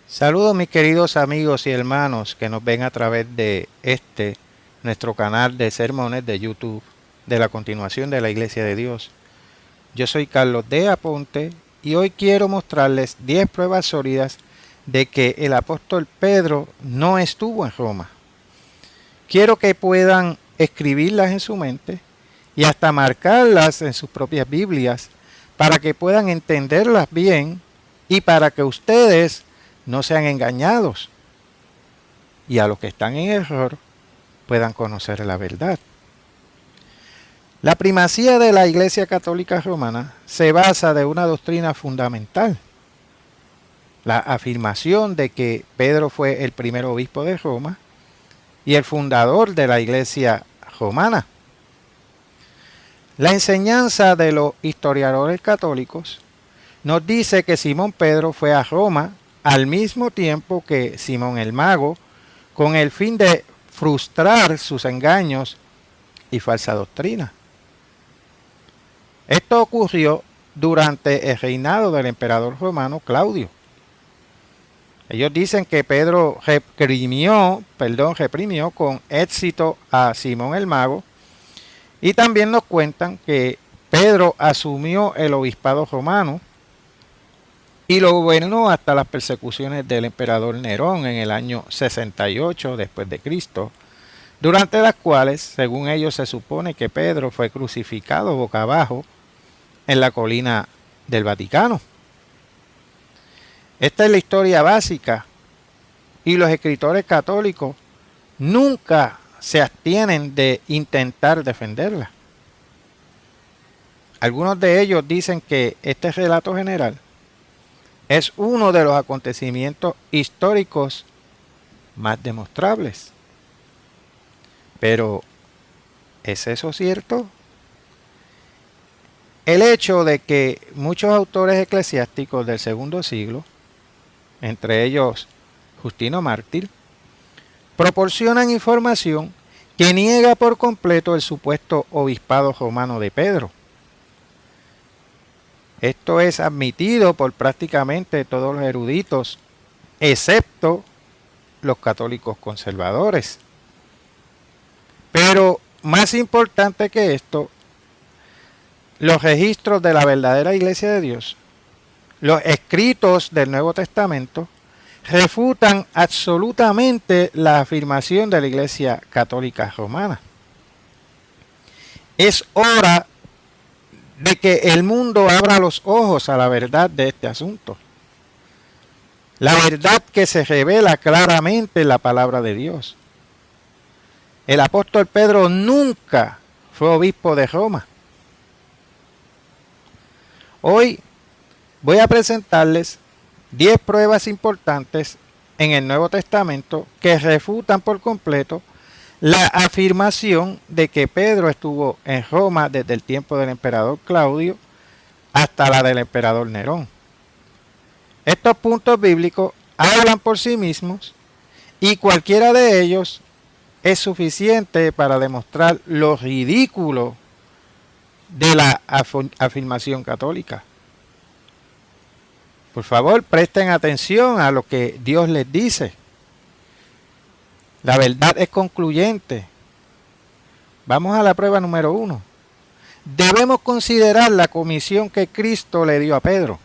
Saludos mis queridos amigos y hermanos que nos ven a través de nuestro canal de sermones de YouTube de la continuación de la Iglesia de Dios. Yo soy Carlos de Aponte y hoy quiero mostrarles 10 pruebas sólidas de que el apóstol Pedro no estuvo en Roma. Quiero que puedan escribirlas en su mente y hasta marcarlas en sus propias Biblias para que puedan entenderlas bien y para que ustedes no sean engañados y a los que están en error puedan conocer la verdad. La primacía de la Iglesia Católica Romana se basa de una doctrina fundamental, la afirmación de que Pedro fue el primer obispo de Roma y el fundador de la Iglesia romana. La enseñanza de los historiadores católicos nos dice que Simón Pedro fue a Roma al mismo tiempo que Simón el Mago, con el fin de frustrar sus engaños y falsa doctrina. Esto ocurrió durante el reinado del emperador romano Claudio. Ellos dicen que Pedro reprimió con éxito a Simón el Mago, y también nos cuentan que Pedro asumió el obispado romano y lo gobernó hasta las persecuciones del emperador Nerón en el año 68 después de Cristo, durante las cuales, según ellos, se supone que Pedro fue crucificado boca abajo en la colina del Vaticano. Esta es la historia básica y los escritores católicos nunca se abstienen de intentar defenderla. Algunos de ellos dicen que este relato general es uno de los acontecimientos históricos más demostrables. Pero, ¿es eso cierto? El hecho de que muchos autores eclesiásticos del segundo siglo, entre ellos Justino Mártir, proporcionan información que niega por completo el supuesto obispado romano de Pedro. Esto es admitido por prácticamente todos los eruditos, excepto los católicos conservadores. Pero más importante que esto, los registros de la verdadera Iglesia de Dios, los escritos del Nuevo Testamento, refutan absolutamente la afirmación de la Iglesia Católica Romana. Es hora de que el mundo abra los ojos a la verdad de este asunto. La verdad que se revela claramente en la palabra de Dios. El apóstol Pedro nunca fue obispo de Roma. Hoy voy a presentarles 10 pruebas importantes en el Nuevo Testamento que refutan por completo la afirmación de que Pedro estuvo en Roma desde el tiempo del emperador Claudio hasta la del emperador Nerón. Estos puntos bíblicos hablan por sí mismos y cualquiera de ellos es suficiente para demostrar lo ridículo de la afirmación católica. Por favor, presten atención a lo que Dios les dice. La verdad es concluyente. Vamos a la prueba número 1. Debemos considerar la comisión que Cristo le dio a Pedro.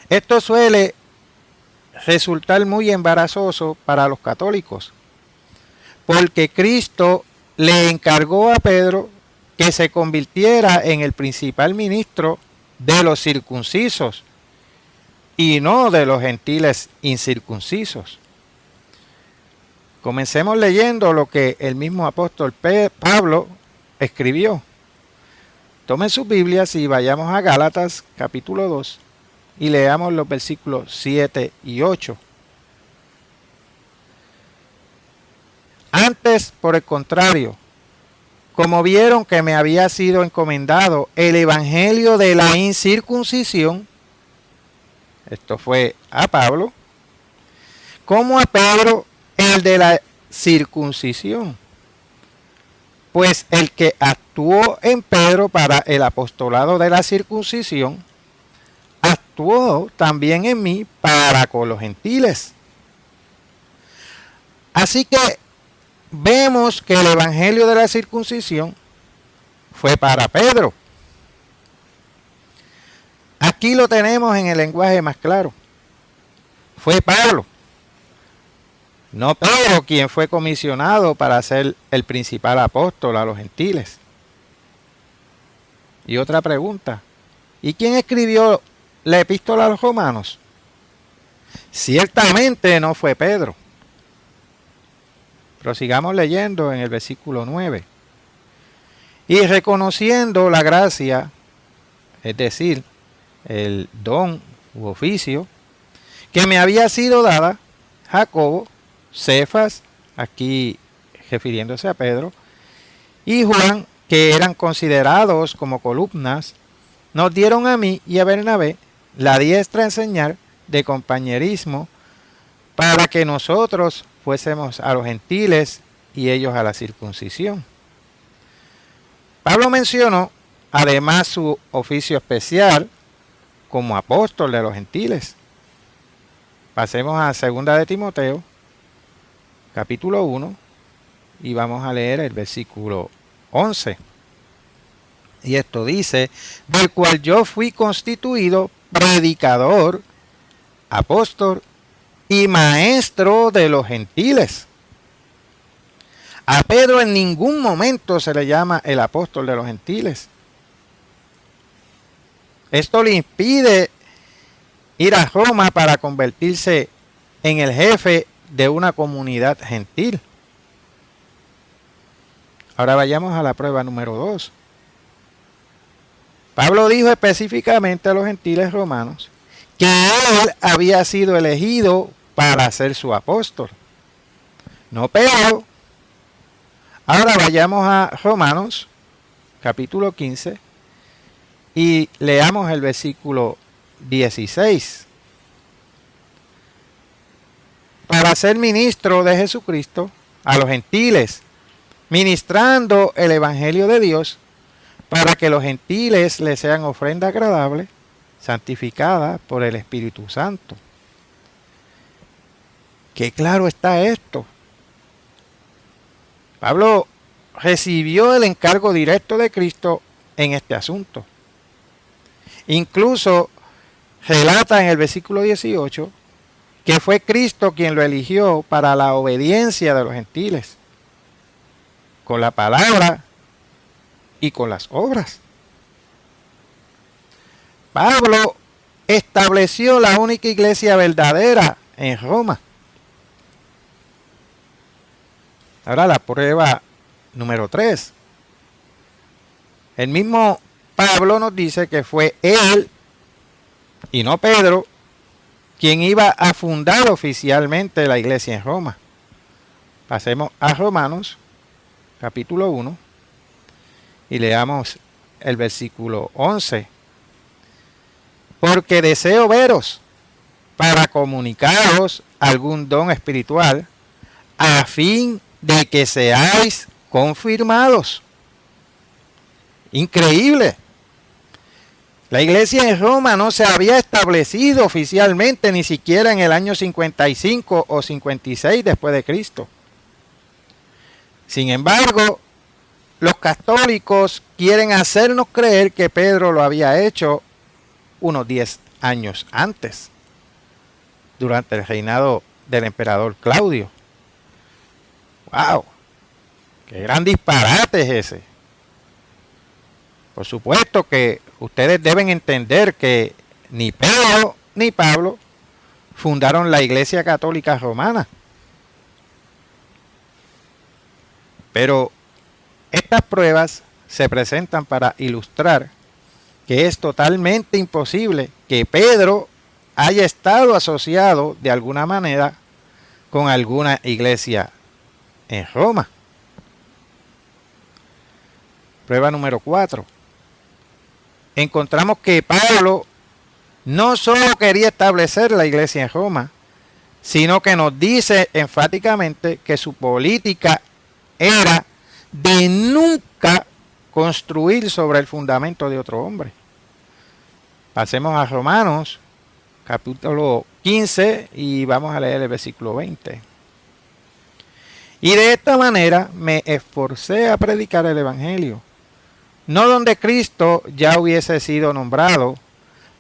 Esto suele resultar muy embarazoso para los católicos, porque Cristo le encargó a Pedro que se convirtiera en el principal ministro de los circuncisos y no de los gentiles incircuncisos. Comencemos leyendo lo que el mismo apóstol Pablo escribió. Tomen sus Biblias y vayamos a Gálatas capítulo 2 y leamos los versículos 7 y 8. Antes, por el contrario, como vieron que me había sido encomendado el evangelio de la incircuncisión, esto fue a Pablo, como a Pedro el de la circuncisión. Pues el que actuó en Pedro para el apostolado de la circuncisión, actuó también en mí para con los gentiles. Así que vemos que el evangelio de la circuncisión fue para Pedro. Aquí lo tenemos en el lenguaje más claro. Fue Pablo, no Pedro, quien fue comisionado para ser el principal apóstol a los gentiles. Y otra pregunta, ¿y quién escribió la epístola a los romanos? Ciertamente no fue Pedro. Pero sigamos leyendo en el versículo 9. Y reconociendo la gracia, es decir, el don u oficio, que me había sido dada, Jacobo, Cefas, aquí refiriéndose a Pedro, y Juan, que eran considerados como columnas, nos dieron a mí y a Bernabé la diestra enseñar de compañerismo para que nosotros fuésemos a los gentiles y ellos a la circuncisión. Pablo mencionó además su oficio especial como apóstol de los gentiles. Pasemos a 2 de Timoteo, capítulo 1, y vamos a leer el versículo 11. Y esto dice, del cual yo fui constituido predicador, apóstol y maestro de los gentiles. A Pedro en ningún momento se le llama el apóstol de los gentiles. Esto le impide ir a Roma para convertirse en el jefe de una comunidad gentil. Ahora vayamos a la prueba número 2. Pablo dijo específicamente a los gentiles romanos que él había sido elegido para ser su apóstol, no Pedro. Ahora vayamos a Romanos, capítulo 15, y leamos el versículo 16. Para ser ministro de Jesucristo a los gentiles, ministrando el evangelio de Dios, para que los gentiles le sean ofrenda agradable, santificada por el Espíritu Santo. Qué claro está esto. Pablo recibió el encargo directo de Cristo en este asunto. Incluso relata en el versículo 18 que fue Cristo quien lo eligió para la obediencia de los gentiles, con la palabra y con las obras. Pablo estableció la única iglesia verdadera en Roma. Ahora la prueba número 3. El mismo Pablo nos dice que fue él y no Pedro quien iba a fundar oficialmente la iglesia en Roma. Pasemos a Romanos, capítulo 1, y leamos el versículo 11. Porque deseo veros para comunicaros algún don espiritual, a fin de que seáis confirmados. Increíble. La iglesia en Roma no se había establecido oficialmente ni siquiera en el año 55 o 56 después de Cristo. Sin embargo, los católicos quieren hacernos creer que Pedro lo había hecho unos 10 años antes, durante el reinado del emperador Claudio. ¡Wow! ¡Qué gran disparate es ese! Por supuesto que ustedes deben entender que ni Pedro ni Pablo fundaron la Iglesia Católica Romana. Pero estas pruebas se presentan para ilustrar que es totalmente imposible que Pedro haya estado asociado de alguna manera con alguna iglesia en Roma. Prueba número 4. Encontramos que Pablo no solo quería establecer la iglesia en Roma, sino que nos dice enfáticamente que su política era de nunca construir sobre el fundamento de otro hombre. Pasemos a Romanos, capítulo 15, y vamos a leer el versículo 20. Y de esta manera me esforcé a predicar el evangelio, no donde Cristo ya hubiese sido nombrado,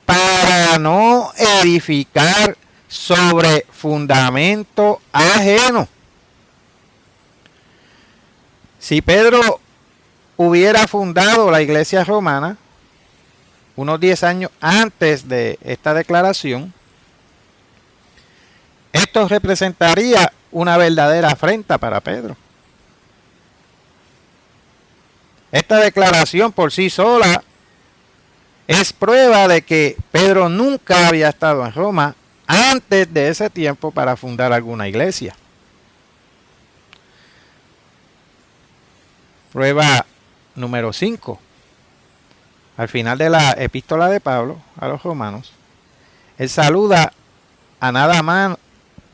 para no edificar sobre fundamento ajeno. Si Pedro hubiera fundado la iglesia romana unos 10 años antes de esta declaración, esto representaría una verdadera afrenta para Pedro. Esta declaración por sí sola es prueba de que Pedro nunca había estado en Roma antes de ese tiempo para fundar alguna iglesia. Prueba número 5. Al final de la epístola de Pablo a los romanos, él saluda a nada más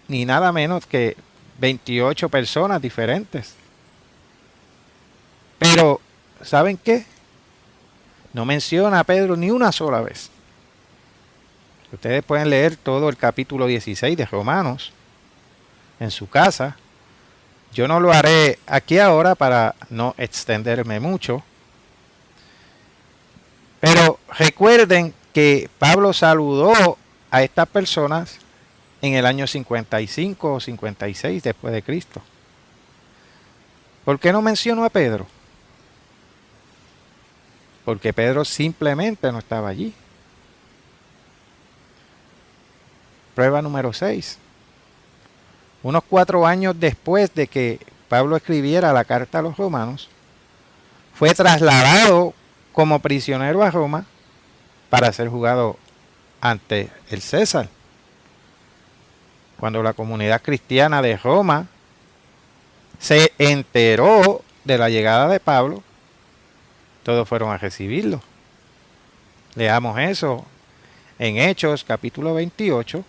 ni nada menos que 28 personas diferentes. Pero, ¿saben qué? No menciona a Pedro ni una sola vez. Ustedes pueden leer todo el capítulo 16 de Romanos en su casa. Yo no lo haré aquí ahora para no extenderme mucho. Pero recuerden que Pablo saludó a estas personas en el año 55 o 56 después de Cristo. ¿Por qué no mencionó a Pedro? Porque Pedro simplemente no estaba allí. Prueba número 6. Unos 4 años después de que Pablo escribiera la carta a los romanos, fue trasladado como prisionero a Roma para ser juzgado ante el César. Cuando la comunidad cristiana de Roma se enteró de la llegada de Pablo, todos fueron a recibirlo. Leamos eso en Hechos capítulo 28,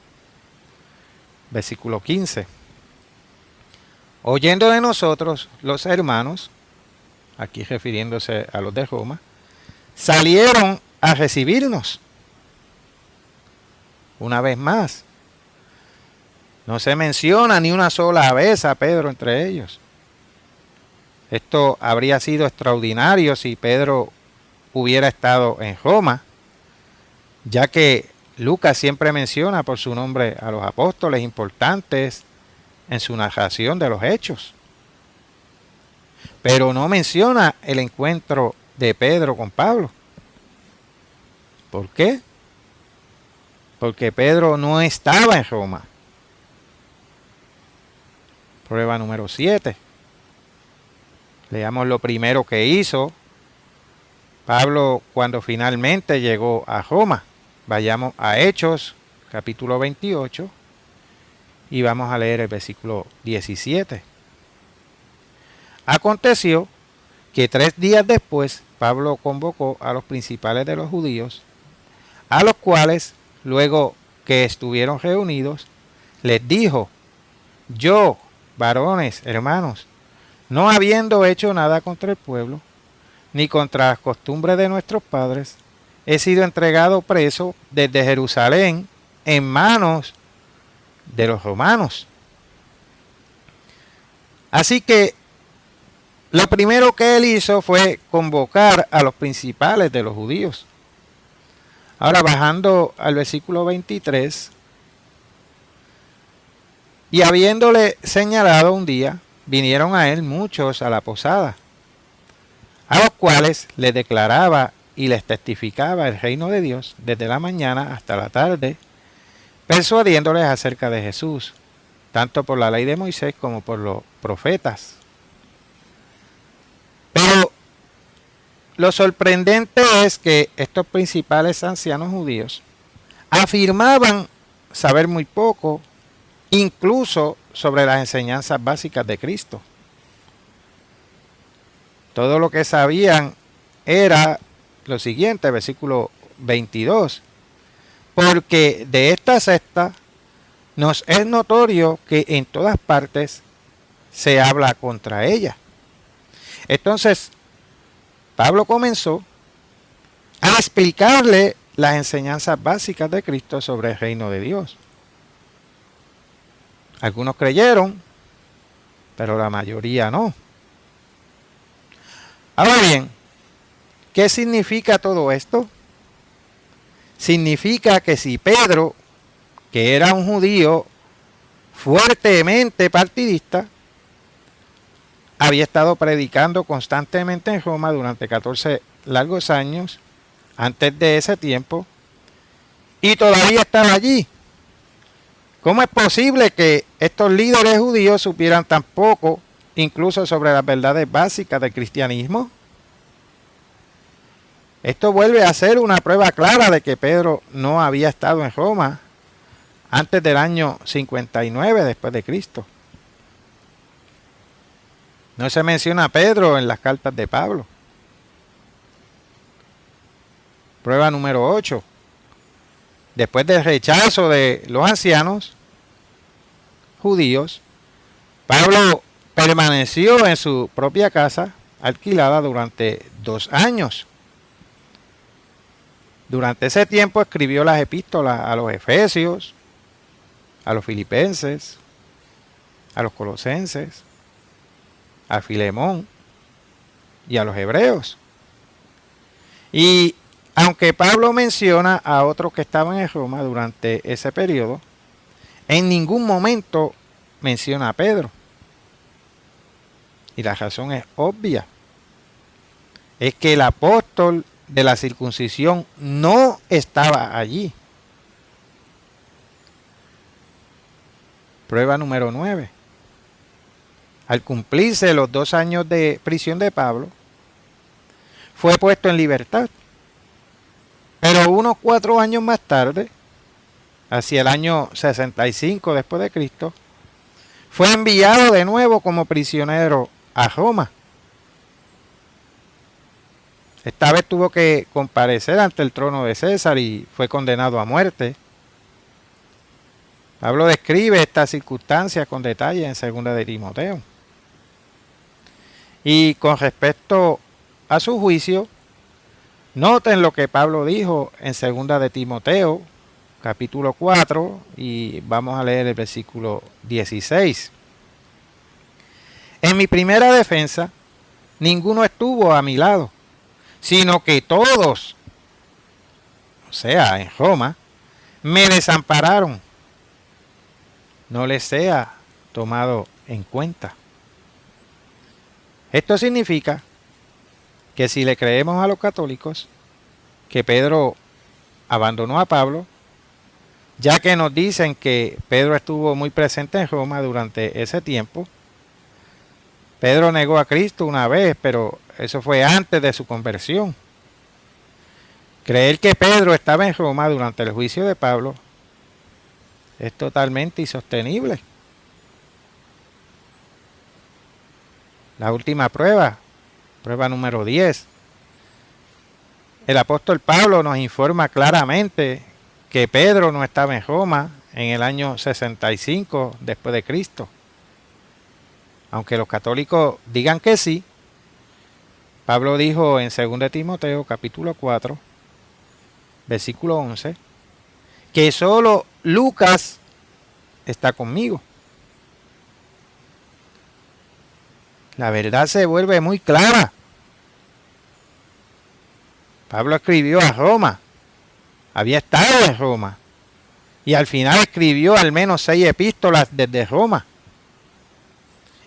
versículo 15. Oyendo de nosotros los hermanos, aquí refiriéndose a los de Roma, salieron a recibirnos. Una vez más, no se menciona ni una sola vez a Pedro entre ellos. Esto habría sido extraordinario si Pedro hubiera estado en Roma, ya que Lucas siempre menciona por su nombre a los apóstoles importantes en su narración de los hechos. Pero no menciona el encuentro de Pedro con Pablo. ¿Por qué? Porque Pedro no estaba en Roma. Prueba número 7. Leamos lo primero que hizo Pablo cuando finalmente llegó a Roma. Vayamos a Hechos, capítulo 28, y vamos a leer el versículo 17. Aconteció que 3 días después Pablo convocó a los principales de los judíos, a los cuales, luego que estuvieron reunidos, les dijo: yo, varones, hermanos, no habiendo hecho nada contra el pueblo, ni contra las costumbres de nuestros padres, he sido entregado preso desde Jerusalén en manos de los romanos. Así que lo primero que él hizo fue convocar a los principales de los judíos. Ahora, bajando al versículo 23, y habiéndole señalado un día, vinieron a él muchos a la posada, a los cuales le declaraba y les testificaba el reino de Dios desde la mañana hasta la tarde, persuadiéndoles acerca de Jesús, tanto por la ley de Moisés como por los profetas. Pero lo sorprendente es que estos principales ancianos judíos afirmaban saber muy poco, incluso sobre las enseñanzas básicas de Cristo. Todo lo que sabían era lo siguiente, versículo 22. Porque de esta secta nos es notorio que en todas partes se habla contra ella. Entonces, Pablo comenzó a explicarle las enseñanzas básicas de Cristo sobre el reino de Dios. Algunos creyeron, pero la mayoría no. Ahora bien, ¿qué significa todo esto? Significa que si Pedro, que era un judío fuertemente partidista, había estado predicando constantemente en Roma durante 14 largos años antes de ese tiempo y todavía estaba allí, ¿cómo es posible que estos líderes judíos supieran tan poco, incluso sobre las verdades básicas del cristianismo? Esto vuelve a ser una prueba clara de que Pedro no había estado en Roma antes del año 59 después de Cristo. No se menciona a Pedro en las cartas de Pablo. Prueba número 8. Después del rechazo de los ancianos judíos, Pablo permaneció en su propia casa alquilada durante 2 años. Durante ese tiempo escribió las epístolas a los efesios, a los filipenses, a los colosenses, a Filemón y a los hebreos. Y aunque Pablo menciona a otros que estaban en Roma durante ese periodo, en ningún momento menciona a Pedro. Y la razón es obvia. Es que el apóstol de la circuncisión no estaba allí. Prueba número 9. Al cumplirse los 2 años de prisión de Pablo, fue puesto en libertad. Pero unos 4 años más tarde, hacia el año 65 después de Cristo, fue enviado de nuevo como prisionero a Roma. Esta vez tuvo que comparecer ante el trono de César y fue condenado a muerte. Pablo describe estas circunstancias con detalle en 2 de Timoteo. Y con respecto a su juicio, noten lo que Pablo dijo en 2 de Timoteo, capítulo 4, y vamos a leer el versículo 16. En mi primera defensa, ninguno estuvo a mi lado, sino que todos, o sea, en Roma, me desampararon. No les sea tomado en cuenta. Esto significa que si le creemos a los católicos que Pedro abandonó a Pablo, ya que nos dicen que Pedro estuvo muy presente en Roma durante ese tiempo, Pedro negó a Cristo una vez, pero eso fue antes de su conversión. Creer que Pedro estaba en Roma durante el juicio de Pablo es totalmente insostenible. La última prueba, prueba número 10. El apóstol Pablo nos informa claramente que Pedro no estaba en Roma en el año 65 después de Cristo. Aunque los católicos digan que sí, Pablo dijo en 2 de Timoteo capítulo 4, versículo 11, que solo Lucas está conmigo. La verdad se vuelve muy clara. Pablo escribió a Roma, había estado en Roma, y al final escribió al menos 6 epístolas desde Roma.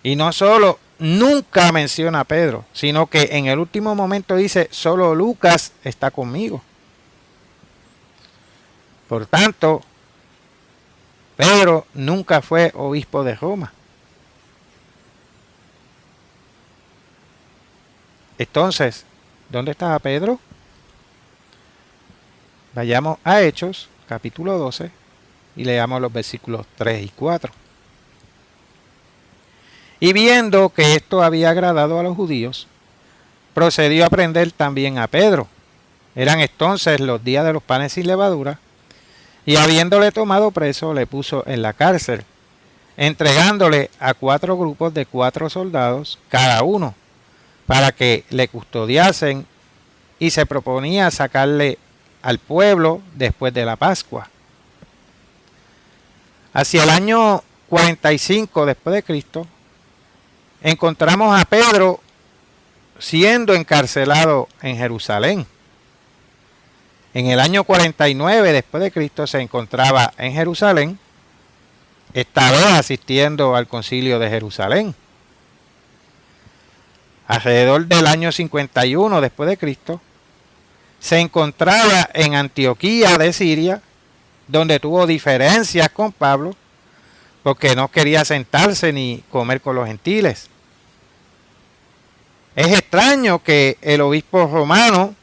Y no solo nunca menciona a Pedro, sino que en el último momento dice, solo Lucas está conmigo. Por tanto, Pedro nunca fue obispo de Roma. Entonces, ¿dónde estaba Pedro? Vayamos a Hechos, capítulo 12, y leamos los versículos 3 y 4. Y viendo que esto había agradado a los judíos, procedió a prender también a Pedro. Eran entonces los días de los panes sin levadura, y habiéndole tomado preso, le puso en la cárcel, entregándole a 4 grupos de 4 soldados cada uno, para que le custodiasen, y se proponía sacarle al pueblo después de la Pascua. Hacia el año 45 después de Cristo, encontramos a Pedro siendo encarcelado en Jerusalén. En el año 49 después de Cristo se encontraba en Jerusalén, esta vez asistiendo al Concilio de Jerusalén. Alrededor del año 51 después de Cristo, se encontraba en Antioquía de Siria, donde tuvo diferencias con Pablo, porque no quería sentarse ni comer con los gentiles. Es extraño que el obispo romano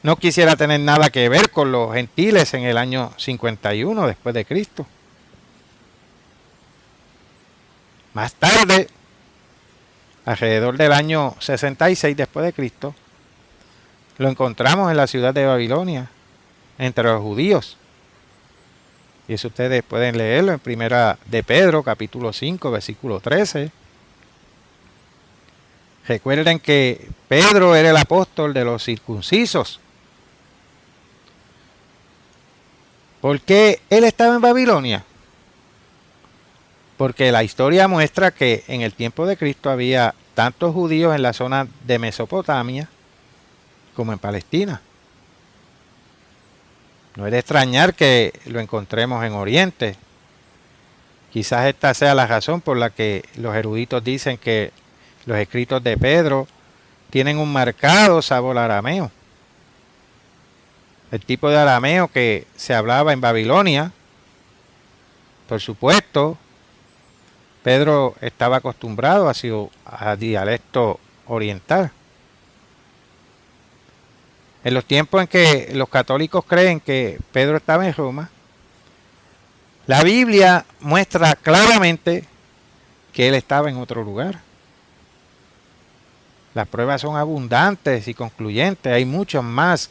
no quisiera tener nada que ver con los gentiles en el año 51 después de Cristo. Más tarde, alrededor del año 66 después de Cristo, lo encontramos en la ciudad de Babilonia, entre los judíos. Y eso ustedes pueden leerlo en Primera de Pedro, capítulo 5, versículo 13. Recuerden que Pedro era el apóstol de los circuncisos. ¿Por qué él estaba en Babilonia? Porque la historia muestra que en el tiempo de Cristo había tantos judíos en la zona de Mesopotamia como en Palestina. No es de extrañar que lo encontremos en Oriente. Quizás esta sea la razón por la que los eruditos dicen que los escritos de Pedro tienen un marcado sabor arameo. El tipo de arameo que se hablaba en Babilonia, por supuesto, Pedro estaba acostumbrado a dialecto oriental. En los tiempos en que los católicos creen que Pedro estaba en Roma, la Biblia muestra claramente que él estaba en otro lugar. Las pruebas son abundantes y concluyentes. Hay muchos más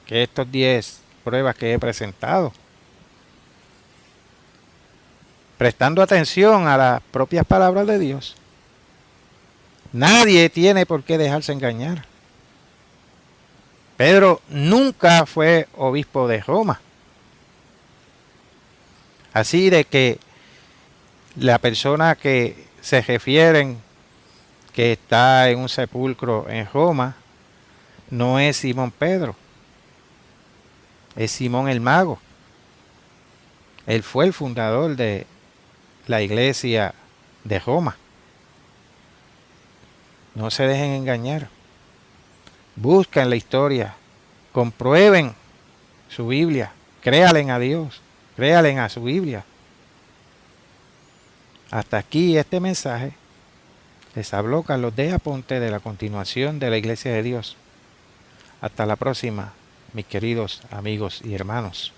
que estos 10 pruebas que he presentado. Prestando atención a las propias palabras de Dios, nadie tiene por qué dejarse engañar. Pedro nunca fue obispo de Roma. Así de que la persona que se refieren que está en un sepulcro en Roma no es Simón Pedro, es Simón el Mago. Él fue el fundador de la iglesia de Roma. No se dejen engañar. Busquen la historia, comprueben su Biblia, créalen a Dios, créalen a su Biblia. Hasta aquí este mensaje. Les habló Carlos D. Aponte de la continuación de la Iglesia de Dios. Hasta la próxima, mis queridos amigos y hermanos.